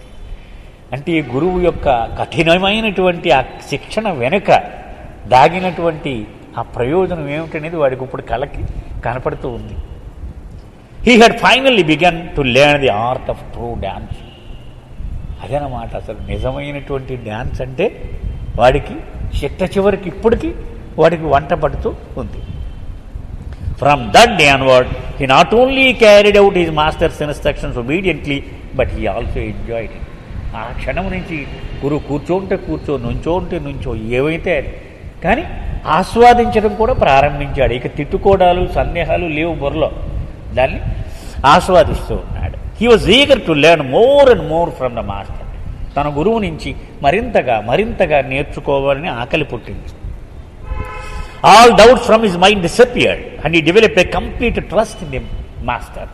అంటే గురువు యొక్క కఠినమైనటువంటి ఆ శిక్షణ వెనుక దాగినటువంటి ఆ ప్రయోజనం ఏమిటనేది వాడికి ఇప్పుడు కళకి కనపడుతూ ఉంది. He had finally began to learn the art of true dance. అదనమాట అసలు నిజమైనటువంటి డ్యాన్స్ అంటే వాడికి చిట్ట చివరికి ఇప్పటికీ వాడికి వంట పడుతూ ఉంది. From that day onward he not only carried out his masters instructions obediently but he also enjoyed it. ఆ క్షణం నుంచి గురువు కూర్చోంటే కూర్చో, నుంచోంటే నుంచో, ఏవైతే కానీ ఆస్వాదించడం కూడా ప్రారంభించాడు. ఇక తిట్టుకోవడాలు సందేహాలు లేవు బుర్రలో, దాన్ని ఆస్వాదిస్తూ ఉన్నాడు. He was eager to learn more and more from the master. తన గురువు నుంచి మరింతగా మరింతగా నేర్చుకోవాలని ఆకలి పుట్టింది. All doubts from his mind disappeared and he developed A complete trust in the master.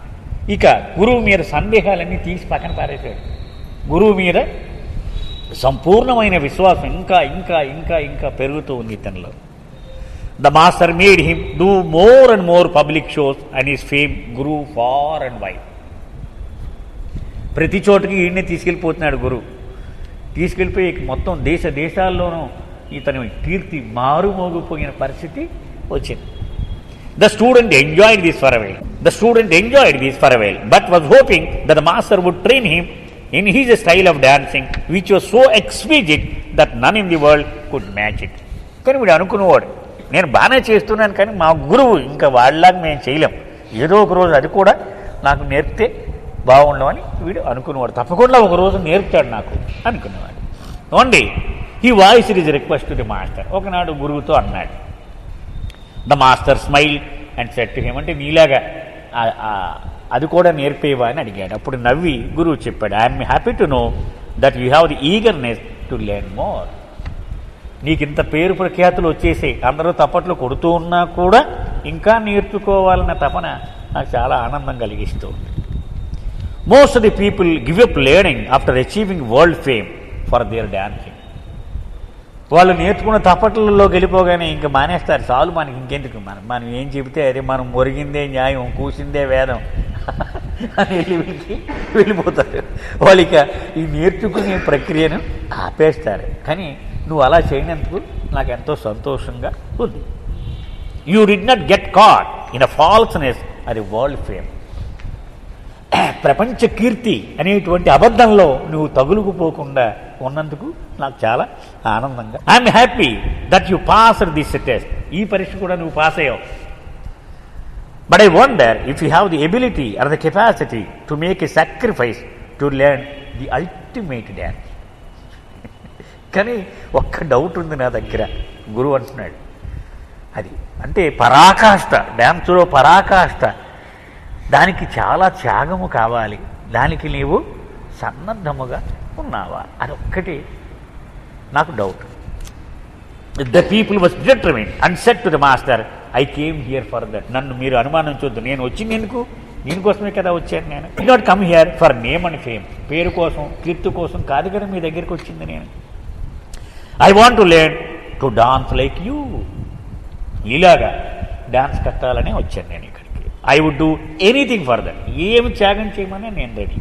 ఇక గురువు మీద సందేహాలన్నీ తీసి పక్కన పారేశాడు. గురువు మీద సంపూర్ణమైన విశ్వాసం ఇంకా ఇంకా ఇంకా ఇంకా పెరుగుతూ ఉంది ఇతనిలో. The master made him do more and more public shows and his fame grew far and wide. ప్రతి చోటకి ఈయన్నే తీసుకెళ్ళిపోతున్నాడు గురువు. తీసుకెళ్ళిపోయి మొత్తం దేశాల్లోనూ ఇతని కీర్తి మారుమోగిపోయిన పరిస్థితి వచ్చింది. The student enjoyed this for a while but was hoping that the master would train him in his style of dancing which was so exquisite that none in the world could match it. కానీ వీడు అనుకునేవాడు, నేను బాగానే చేస్తున్నాను కానీ మా గురువు ఇంకా వాళ్ళలాగా మేము చేయలేం, ఏదో ఒక రోజు అది కూడా నాకు నేర్పితే బాగుండమని వీడు అనుకునేవాడు. తప్పకుండా ఒక రోజు నేర్పుతాడు నాకు అనుకునేవాడు. One day he voiced his request to the master. ఒకనాడు గురువుతో అన్నాడు. The master smile and said to him, అంటే నీలాగా అది కూడా నేర్పేవా అని అడిగాడు. అప్పుడు నవ్వి గురువు చెప్పాడు, I'm happy to know that you have the eagerness to learn more. నీకు ఇంత పేరు ప్రఖ్యాతులు వచ్చేసి అందరూ తప్పట్లు కొడుతూ ఉన్నా కూడా ఇంకా నేర్చుకోవాలన్న తపన నాకు చాలా ఆనందం కలిగిస్తూ ఉంది. Most of the people give up learning after achieving world fame for their dancing. వాళ్ళు నేర్చుకున్న తప్పట్లలో వెళ్ళిపోగానే ఇంకా మానేస్తారు, చాలు మనకి ఇంకెందుకు, మనం ఏం చెబితే అదే, మనం మొరిగిందే న్యాయం, కూసిందే వేదం అని వెళ్ళిపోతారు. వాళ్ళు ఇక ఈ నేర్చుకునే ప్రక్రియను ఆపేస్తారు. కానీ నువ్వు అలా చేయనందుకు నాకు ఎంతో సంతోషంగా ఉంది. You did not get caught in a falseness అది వరల్డ్ ఫేమ్. ప్రపంచ కీర్తి అనేటువంటి అబద్ధంలో నువ్వు తగులుకుపోకుండా ఉన్నందుకు నాకు చాలా ఆనందంగా. I'm happy that you pass this test. ఈ పరీక్ష కూడా నువ్వు పాస్ అయ్యావు. But I wonder if you have the ability or the capacity to make a sacrifice to learn the ultimate dance. కానీ ఒక్క డౌట్ ఉంది నా దగ్గర, గురువు అంటున్నాడు. అది అంటే పరాకాష్ట, డ్యాన్సులో పరాకాష్ట, దానికి చాలా త్యాగము కావాలి. దానికి నీవు సన్నద్ధముగా ఉన్నావా? అదొక్కటి నాకు doubt. The people was determined and said to the master, I came here for that. నన్ను మీరు అనుమానించొద్దు, నేను వచ్చింది ఎందుకు? దీనికోసమే కదా వచ్చాను నేను. I not come here for name and fame. పేరు కోసం కీర్తి కోసం కాదు కదా మీ దగ్గరికి వచ్చింది నేను. I want to learn to dance like you. ఇలాగా డాన్స్ కట్టాలనే వచ్చాను నేను ఇక్కడికి. I would do anything for that. ఏమి త్యాగం చేయమని నేను ready.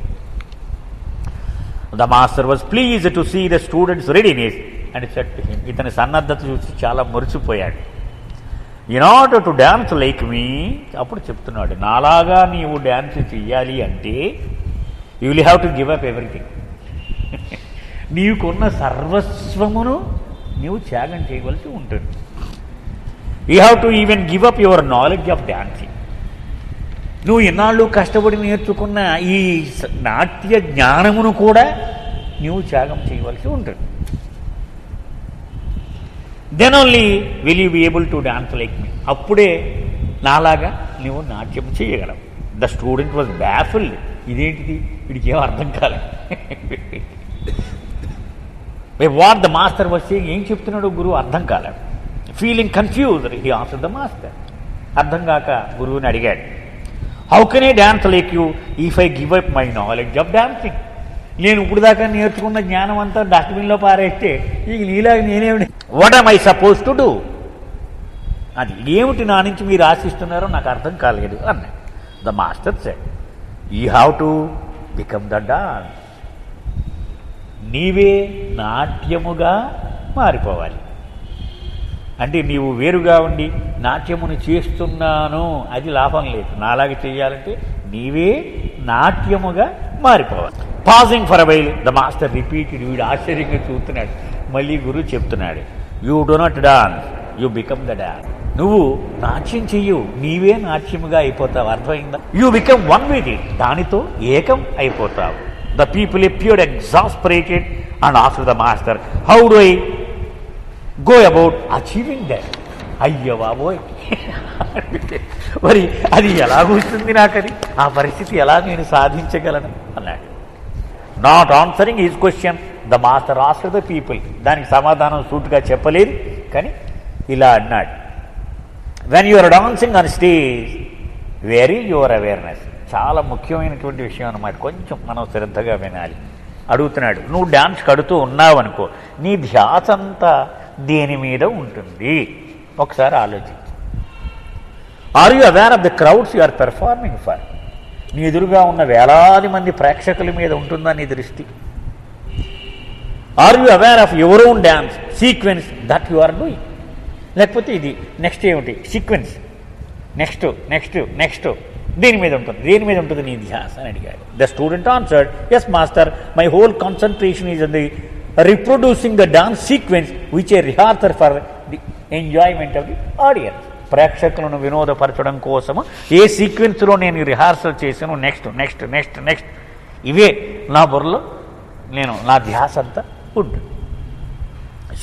The master was pleased to see the student's readiness and said to him. ఇతని సన్నద్ధత చూసి చాలా మురిసిపోయాడు. In order to dance like me, అప్పుడు చెప్తున్నాడు, నాలాగా నీవు డాన్స్ చెయ్యాలి అంటే you will have to give up everything. నీకున్న సర్వస్వమును నీవు త్యాగం చేయవలసి ఉంటుంది. You have to even give up your knowledge of dancing. నువ్వు ఎన్నాళ్ళు కష్టపడి నేర్చుకున్న ఈ నాట్య జ్ఞానమును కూడా నువ్వు త్యాగం చేయవలసి ఉంటుంది. Then only will you be able to dance like me. అప్పుడే నాలాగా నువ్వు నాట్యం చేయగలవు. The student was baffled. ఇదేంటిది, వీడికి ఏం అర్థం కాలేదు. What the master was saying, ఏం చెప్తున్నాడు గురువు అర్థం కాలేదు. Feeling confused he answered the master. అర్థం కాక గురువుని అడిగాడు, how can I dance like you if I give up my knowledge of dancing. నేను ఇప్పుడు దాకా నేర్చుకున్న జ్ఞానం అంతా డస్ట్బిన్లో పారేస్తే ఇక నీలాగా నేనేమిటి, what am I suppose to do. అది ఏమిటి నా నుంచి మీరు ఆశిస్తున్నారో నాకు అర్థం కాలేదు అన్నాడు. The master said, you have to become the dance. నీవే నాట్యముగా మారిపోవాలి. అంటే నీవు వేరుగా ఉండి నాట్యమును చేస్తున్నాను అది లాభం లేదు. నాలాగా చేయాలంటే నీవే నాట్యముగా మారిపోవాలి. Pausing for a while the master repeated. వీడు ఆశ్చర్యంగా చూస్తున్నాడు. మళ్ళీ గురువు చెప్తున్నాడు, you do not dance, you become the dance. నువ్వు నాట్యం చెయ్యు, నీవే నాట్యముగా అయిపోతావు. అర్థమైందా? You become one with it. దానితో ఏకం అయిపోతావు. The people appeared exasperated and asked the master, how do I go about achieving that. అయ్యో బాబోయ్, మరి అది ఎలాగొస్తుంది నాకది, ఆ పరిస్థితి ఎలా నేను సాధించగలను అన్నాడు. Not answering his question the master asked the people. దానికి సమాధానం సూటుగా చెప్పలేదు, కానీ ఇలా అన్నాడు, when you are dancing on stage where is your awareness. చాలా ముఖ్యమైనటువంటి విషయం అన్నమాట, కొంచెం మనం శ్రద్ధగా వినాలి. అడుగుతున్నాడు, నువ్వు డాన్స్ కడుతూ ఉన్నావు అనుకో, నీ ధ్యాస అంతా దేని మీద ఉంటుంది ఒకసారి ఆలోచించు. Are you aware of the crowds you are performing for. నీ ఎదురుగా ఉన్న వేలాది మంది ప్రేక్షకుల మీద ఉంటుందా నీ దృష్టి? Are you aware of your own dance sequence that you are doing. లేకపోతే ఇది నెక్స్ట్ ఏమిటి సీక్వెన్స్, నెక్స్ట్ నెక్స్ట్ నెక్స్ట్ దేని మీద ఉంటుంది, దేని మీద ఉంటుంది నీ ధ్యాస అని అడిగాడు. The student answered, yes master, my whole concentration is on the reproducing the dance sequence which I rehearsed for the enjoyment of the audience. ప్రేక్షకులను వినోదపరచడం కోసము ఏ సీక్వెన్స్లో నేను రిహార్సల్ చేశాను, నెక్స్ట్ నెక్స్ట్ నెక్స్ట్ నెక్స్ట్ ఇవే నా బుర్రలో నేను నా ధ్యాస అంతా ఉంటుంది.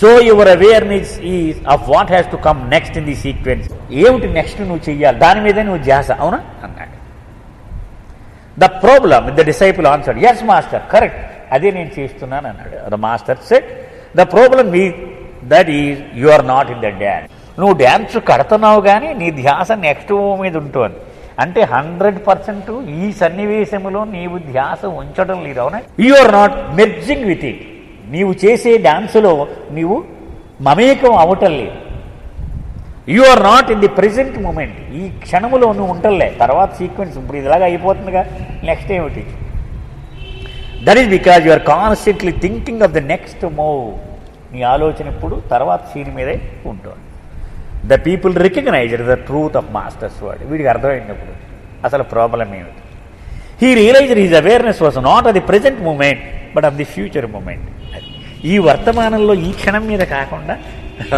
So your awareness is of what has to come next in the sequence. ఏమిటి నెక్స్ట్ నువ్వు చెయ్యాలి, దాని మీద నువ్వు ధ్యాస, అవునా అన్నాడు. The problem the disciple answered, yes master, correct, అదే నేను చేస్తున్నాను అన్నాడు. The master said, the problem is that is you are not in the dance. నువ్వు డ్యాన్స్ కడుతున్నావు కానీ నీ ధ్యాస నెక్స్ట్ మీద ఉంటుంది. అంటే 100% ఈ సన్నివేశంలో నీవు ధ్యాస ఉంచడం లేదు, అవునా. You are not merging with it. నీవు చేసే డ్యాన్సులో నీవు మమేకం అవటం లేదు. You are not in the present moment. ఈ క్షణములో నువ్వు ఉంటలే, తర్వాత సీక్వెన్స్ ఇప్పుడు ఇదిలాగా అయిపోతుందిగా, నెక్స్ట్ ఏమిటి. That is because you are constantly thinking of the next move. నీ ఆలోచన ఇప్పుడు తర్వాత సీన్ మీదే ఉంటుంది. The people recognised the truth of master's word. వీడికి అర్థమైనప్పుడు అసలు ప్రాబ్లం ఏమిటి. He realised his awareness was not of the present moment but of the future moment. ఈ వర్తమానంలో ఈ క్షణం మీద కాకుండా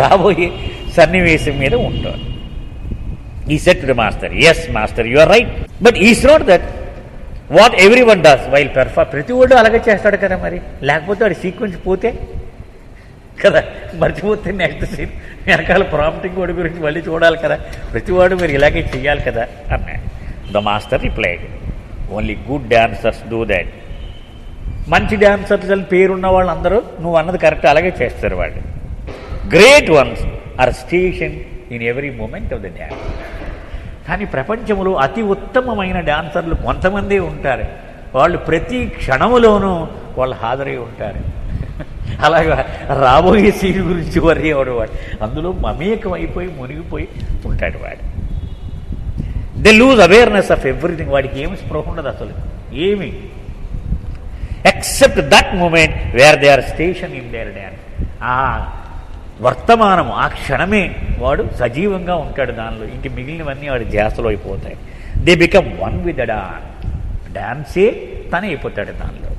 రాబోయే సన్నివేశం మీద ఉంటాడు. He said to master, yes master you are right, but is not that what every one does while ప్రతి ఒడు అలాగే చేస్తాడు కదా, మరి లేకపోతే వాడి సీక్వెన్స్ పోతే కదా, మర్చిపోతే నెక్స్ట్ సీన్ వెనకాల ప్రాంప్టింగ్ వాడి గురించి మళ్ళీ చూడాలి కదా, ప్రతివాడు మీరు ఇలాగే చెయ్యాలి కదా అన్నాడు. The master replied, only good dancers do that. మంచి డాన్సర్స్ అని పేరున్న వాళ్ళు అందరూ నువ్వు అన్నది కరెక్ట్ అలాగే చేస్తారు వాళ్ళు. Great ones are station in every moment of the dance. కానీ ప్రపంచంలో అతి ఉత్తమమైన డాన్సర్లు కొంతమంది ఉంటారు, వాళ్ళు ప్రతి క్షణములోనూ వాళ్ళు హాజరై ఉంటారు. అలాగా రాబోయే సీన్ గురించి వర్రీ అవడు వాడు, అందులో మమేకం అయిపోయి మునిగిపోయి ఉంటాడు వాడు. They lose awareness of everything. వాడికి ఏమి స్పృహ ఉండదు అసలు ఏమి, except that moment where they are station in their dance. ఆ వర్తమానము ఆ క్షణమే వాడు సజీవంగా ఉంటాడు దానిలో, ఇంక మిగిలినవన్నీ వాడి ధ్యాసలో అయిపోతాయి. They become one with the dance. డాన్సే తనే అయిపోతాడు దానిలో.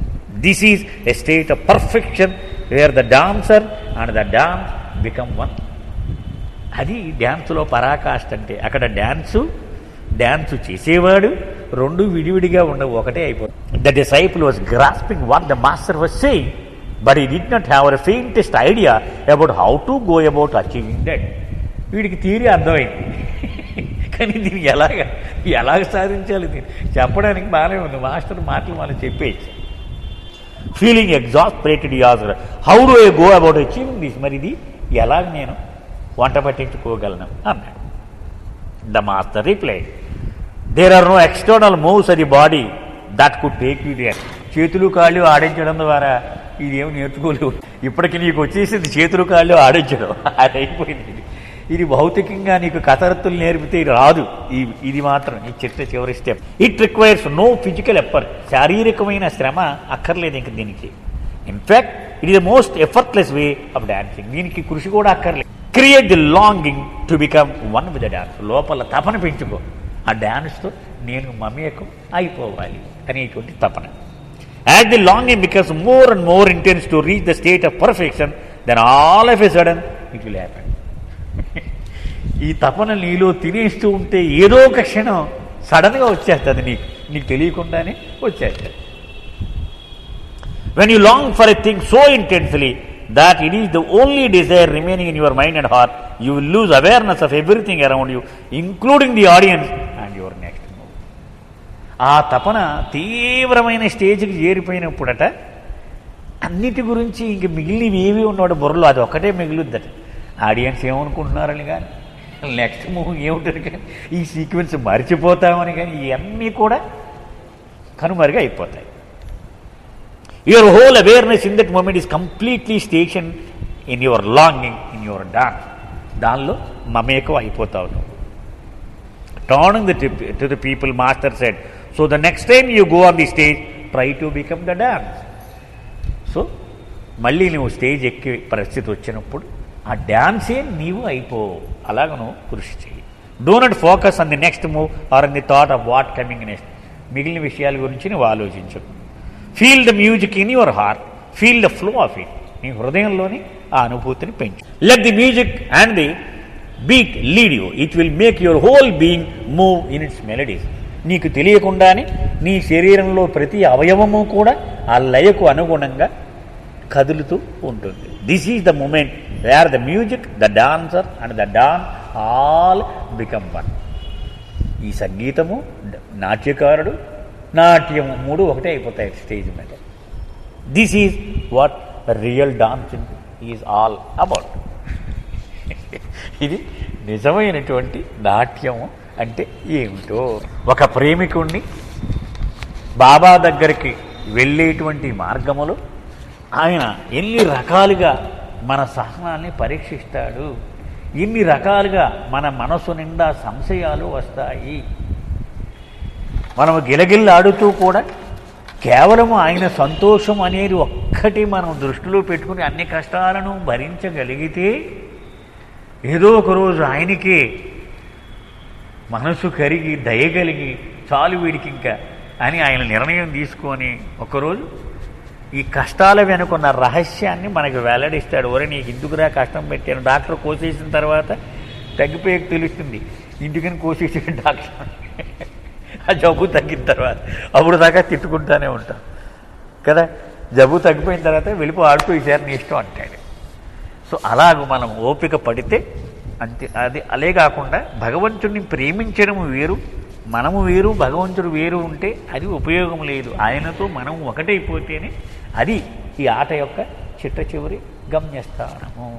This is a state of perfection where the dancer and the dance become one. అది డ్యాన్సులో పరాకాష్ఠ అంటే. అక్కడ డ్యాన్సు చేసేవాడు రెండు విడివిడిగా ఉండవు, ఒకటే అయిపోతుంది. The disciple was grasping what the master was saying, but he did not have a faintest idea about how to go about achieving that. వీడికి థియరీ అర్థమైంది, కానీ దీన్ని ఎలాగ సాధించాలి దీన్ని చెప్పడానికి బాగానే ఉంది. మాస్టర్ మాటలు మనం చెప్పేసి ఫీలింగ్ ఎగ్జాస్పరేటెడ్ యాజర్ how do I go about achieving this. మరి ఇది ఎలాగ నేను వంట పట్టించుకోగలను అన్నాడు. The master replied, there are no external moves of the body that could take you there. చేతులు కాళ్ళు ఆడించడం ద్వారా ఇదేం నేర్చుకోలేవు. ఇప్పటికి నీకు వచ్చేసింది చేతులు కాళ్ళు ఆడించడం, అది అయిపోయింది. ఇది భౌతికంగా నీకు కసరత్తులు నేర్పితే రాదు. ఇది మాత్రం ఈ చివరి step. It requires no physical effort. శారీరకమైన శ్రమ అక్కర్లేదు ఇంక దీనికి. In fact it is the most effortless way of dancing. దీనికి కృషి కూడా అక్కర్లేదు. Create the longing to become one with the dance. లోపల తపన పెంచుకో, ఆ డాన్స్తో నేను మమేకం అయిపోవాలి అనేటువంటి తపన. As the longing becomes more and more intense to reach the state of perfection, then all of a sudden it will happen. ఈ తపన నీలో తినేస్తూ ఉంటే ఏదో ఒక క్షణం సడన్గా వచ్చేస్తుంది, నీకు తెలియకుండానే వచ్చేస్తుంది. When you long for a thing so intensely that it is the only desire remaining in your mind and heart, you will lose awareness of everything around you, including the audience and your next move. ఆ తపన తీవ్రమైన స్టేజ్కి చేరిపోయినప్పుడట అన్నిటి గురించి ఇంక మిగిలినవి ఏవి ఉన్నాడు బుర్రలో, అది ఒక్కటే మిగులుద్దట. ఆడియన్స్ ఏమనుకుంటున్నారని కానీ, నెక్స్ట్ మూవ్ ఏముంటుంది కానీ, ఈ సీక్వెన్స్ మర్చిపోతామని కానీ, ఇవన్నీ కూడా కనుమరుగా అయిపోతాయి. Your whole awareness in that moment is completely stationed in your longing, in your dance. దానిలో మమేకం అయిపోతావు నువ్వు. Turning to the people, master said, so the next time you go on the stage, try to become the dance. So మళ్ళీ నువ్వు స్టేజ్ ఎక్కే పరిస్థితి వచ్చినప్పుడు ఆ డాన్సే నీవు అయిపో, అలాగ నువ్వు కృషి చేయి. Do not focus on the next move or on the thought of what coming next. మిగిలిన విషయాల గురించి నువ్వు ఆలోచించు. Feel the music in your heart, feel the flow of it. నీ హృదయంలోని ఆ అనుభూతిని పెంచు. Let the music and the beat lead you, it will make your whole being move in its melodies. నీకు తెలియకుండానే నీ శరీరంలో ప్రతి అవయవము కూడా ఆ లయకు అనుగుణంగా కదులుతూ ఉంటుంది. This is the moment where the music, the dancer and the dance all become one. ఈ సంగీతము, నాట్యకారుడు, నాట్యము మూడు ఒకటే అయిపోతాయి స్టేజ్ మీద. This is what real dancing is all about. ఇది నిజమైనటువంటి నాట్యము అంటే ఏమిటో. ఒక ప్రేమికుణ్ణి బాబా దగ్గరికి వెళ్ళేటువంటి మార్గములో ఆయన ఎన్ని రకాలుగా మన సహనాన్ని పరీక్షిస్తాడు, ఎన్ని రకాలుగా మన మనసు నిండా సంశయాలు వస్తాయి. మనము గిలగిల్లాడుతూ కూడా కేవలము ఆయన సంతోషం అనేది ఒక్కటి మనం దృష్టిలో పెట్టుకుని అన్ని కష్టాలను భరించగలిగితే ఏదో ఒకరోజు ఆయనకే మనసు కరిగి దయగలిగి చాలు వీడికి ఇంకా అని ఆయన నిర్ణయం తీసుకొని ఒకరోజు ఈ కష్టాల వెనుకున్న రహస్యాన్ని మనకు వెల్లడిస్తాడు. ఒరే నీకు ఇందుకురా కష్టం పెట్టాను. డాక్టర్ కోసేసిన తర్వాత తగ్గిపోయాక తెలుస్తుంది, ఇంటికని కోసేసాడు డాక్టర్. ఆ జబ్బు తగ్గిన తర్వాత అప్పుడు దాకా తిట్టుకుంటానే ఉంటాం కదా. జబ్బు తగ్గిపోయిన తర్వాత వెళ్ళిపో ఆడుకోసారి నీ ఇష్టం అంటాడు. సో అలాగ మనం ఓపిక పడితే అంతే. అది అలే కాకుండా భగవంతుడిని ప్రేమించడం వేరు, మనము వేరు, భగవంతుడు వేరు ఉంటే అది ఉపయోగం లేదు. ఆయనతో మనం ఒకటైపోతేనే అది ఈ ఆట యొక్క చిట్ట చివరి గమ్యస్థానము.